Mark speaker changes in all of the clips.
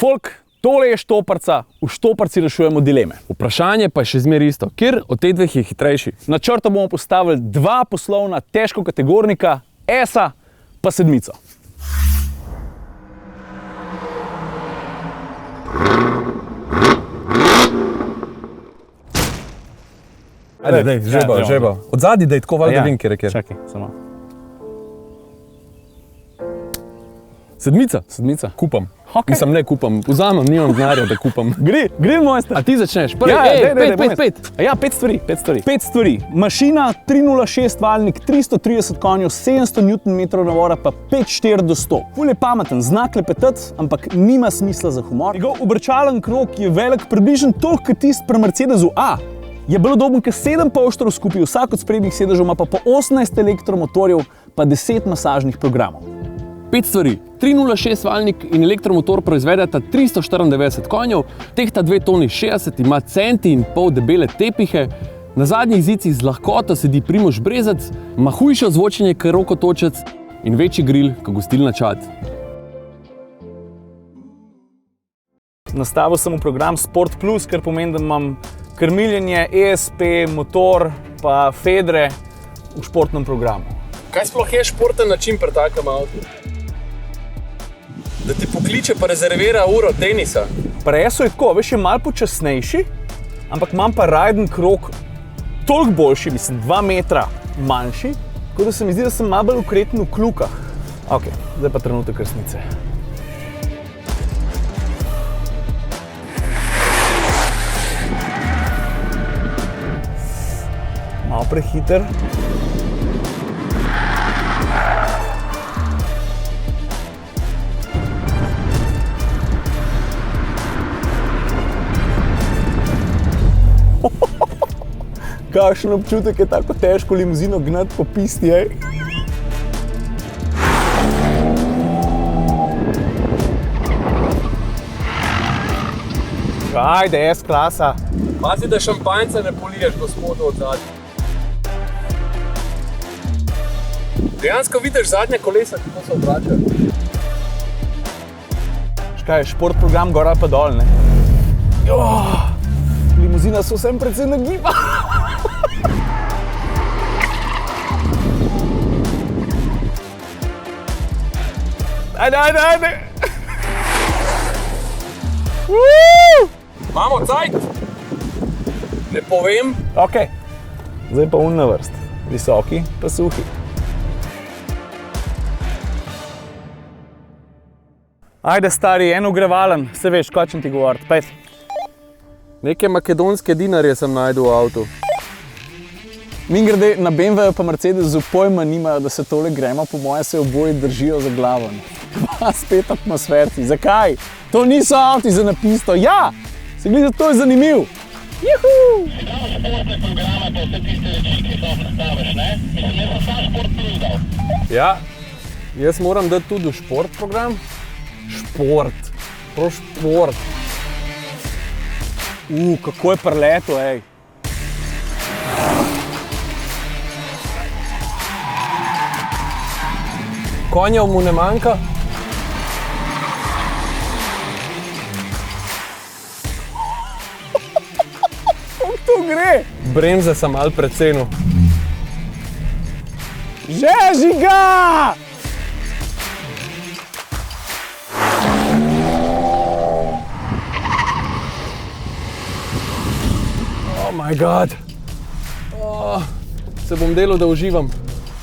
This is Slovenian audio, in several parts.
Speaker 1: Folk, tole je štoparca, v štoparci rešujemo dileme.
Speaker 2: Vprašanje pa je še zmeraj isto. Kjer od teh dveh je hitrejši?
Speaker 1: Na črto bomo postavili dva poslovna težkokategornika, S-a pa sedmico.
Speaker 2: Ajde, žeba. Od zadnji, da je tako valjda vem, kjer je kjer.
Speaker 1: Čakaj, samo.
Speaker 2: Sedmica? Kupam.
Speaker 1: Okay.
Speaker 2: Mislim, ne kupam. Vzamem, nimam denarja, da kupam.
Speaker 1: Grill mojster.
Speaker 2: A ti začneš? Prvi, pet.
Speaker 1: Ja, pet stvari. Pet stvari. Mašina 306 valnik, 330 konjev, 700 Nm navora, pa 5,4 do 100. Ful je pameten, znak lepetati, ampak nima smisla za humor. Njegov obračalen krog je velik približno toliko kot tisti pri Mercedesu A. Je bolj udoben kot 7 poštrov skupaj, vsak od sprednjih sedežev ima pa po 18 elektromotorjev, pa 10 masažnih programov.
Speaker 2: 5 stvari. 306 valnik in elektromotor proizvedeta 394 konjev, tehta 2 toni 60, ima centi in pol debele tepihe, na zadnjih zicih z lahkoto sedi Primož Brezec, ima hujše ozvočenje kot rokotočec in večji grill kot gostilna Čad.
Speaker 1: Nastavil sem v program Sport Plus, kar pomeni, da imam krmiljenje, ESP, motor pa fedre v športnem programu.
Speaker 2: Kaj sploh je športen način pri takem avtu? Da ti pokliče pa rezervira uro tenisa?
Speaker 1: Pri S-u je tako, veš, je malo počasnejši, ampak imam pa rajden krog toliko boljši, mislim 2 metra manjši, tako da se mi zdi, da sem malo bolj ukreten v kljukah. Ok, zdaj pa trenutek resnice. Malo prehiter. Kakšen občutek je tako težko limuzino gnati po pisti, ej? Ajde, S-klasa.
Speaker 2: Pazi, da šampanjca ne poliješ gospodu od zadnje. Dejansko vidiš zadnje kolesa, kako se obračajo.
Speaker 1: Škaj, šport program gora pa dol, ne? Limuzina se vsem precej nagiba. Ajde!
Speaker 2: Imamo cajt! Ne povem.
Speaker 1: Ok, zdaj pa na vrst. Visoki pa suhi. Ajde, stari, en ogrevalen, se veš, kaj ti govoriti, pet.
Speaker 2: Neke makedonske dinarje sem najdel v avtu.
Speaker 1: Mimogrede, na BMW-ju pa Mercedesu pojma nimajo, da se tole gremo, po moje se oboji držijo za glavo. Pa spet atmosferci. Zakaj? To niso avti za napisto. Ja! Se gleda, to je zanimiv. Juhu!
Speaker 3: Športne programe pa vse tiste reči, ki so predstaviš, ne? Mislim, jaz sem sam Sport Plus dal.
Speaker 2: Ja, jaz moram dati tudi šport program. Šport. Prav šport.
Speaker 1: Kako je preleto, ej.
Speaker 2: Konjev mu ne manjka.
Speaker 1: Kako to gre?
Speaker 2: Bremze sem malo precenil.
Speaker 1: Žeži ga!
Speaker 2: Oh my god. Se bom delal, da uživam.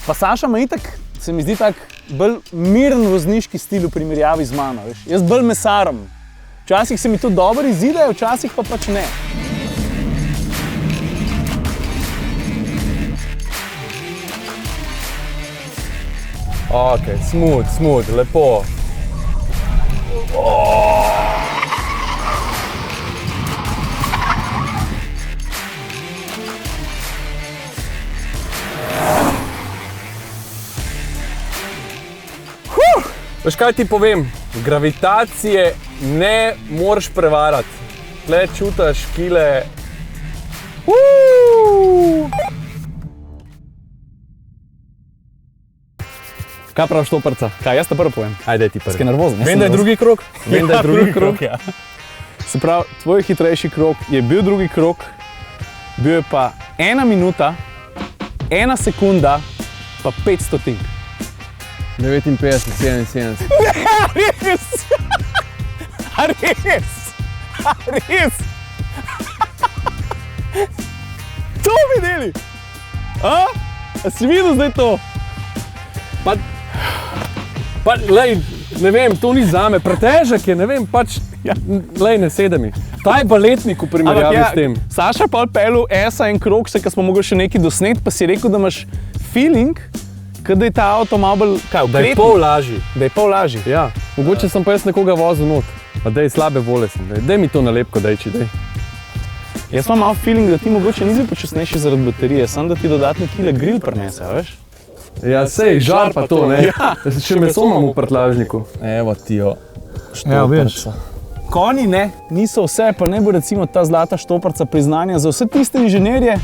Speaker 1: Pa Saša ima itak, se mi zdi tak bolj miren vozniški stil v primerjavi z mano, veš. Jaz bolj mesaram. Včasih se mi to dobro izide, včasih pa pač ne.
Speaker 2: Ok, smooth, lepo. Veš kaj ti povem? Gravitacije ne moreš prevarati. Tle čutaš kile. Kaj prav štoparca?
Speaker 1: Kaj, jaz te prvo povem.
Speaker 2: Ajde ti prvi.
Speaker 1: Ker nervozen. jaz
Speaker 2: Vem,
Speaker 1: sem
Speaker 2: da je
Speaker 1: nervozen.
Speaker 2: drugi krog. Vem, da je drugi krog.
Speaker 1: Ja. Se pravi, tvoj hitrejši krog je bil drugi krog, bil je pa 1 minuta, 1 sekunda, pa 5 stotink.
Speaker 2: 59, 77.
Speaker 1: Res? A res? A res? To videli? A si videl zdaj to?
Speaker 2: Pa, lej, ne vem, to ni zame, pretežek je, ne vem, pač, lej, ne sedem mi. Ta je baletnik v primerjavi s tem.
Speaker 1: Saša pa pelil S-a en krog, se, ko smo mogli še nekaj dosnet, pa si rekel, da imaš feeling, da je ta avto malo bolj, kaj,
Speaker 2: Da je
Speaker 1: ukreten?
Speaker 2: pol lažji.
Speaker 1: Da je pol lažji.
Speaker 2: Ja, mogoče sem pa jaz nekoga vozil not. Pa dej, slabe vole sem, dej mi to nalepko, dej.
Speaker 1: Jaz imam malo feeling, da ti mogoče nisi počasnejši zaradi baterije, samo da ti dodatne kile grill prinese, veš?
Speaker 2: Ja, sej, žar pa to, ne?
Speaker 1: Ja.
Speaker 2: Še meso imam v prtljažniku. Evo ti jo,
Speaker 1: vidiš. Konji niso vse, pa ne bo recimo ta zlata štoparca priznanja za vse tiste inženirje,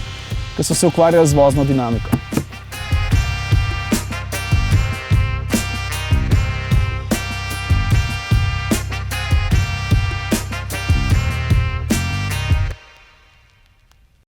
Speaker 1: ki so se ukvarjali z vozno dinamiko.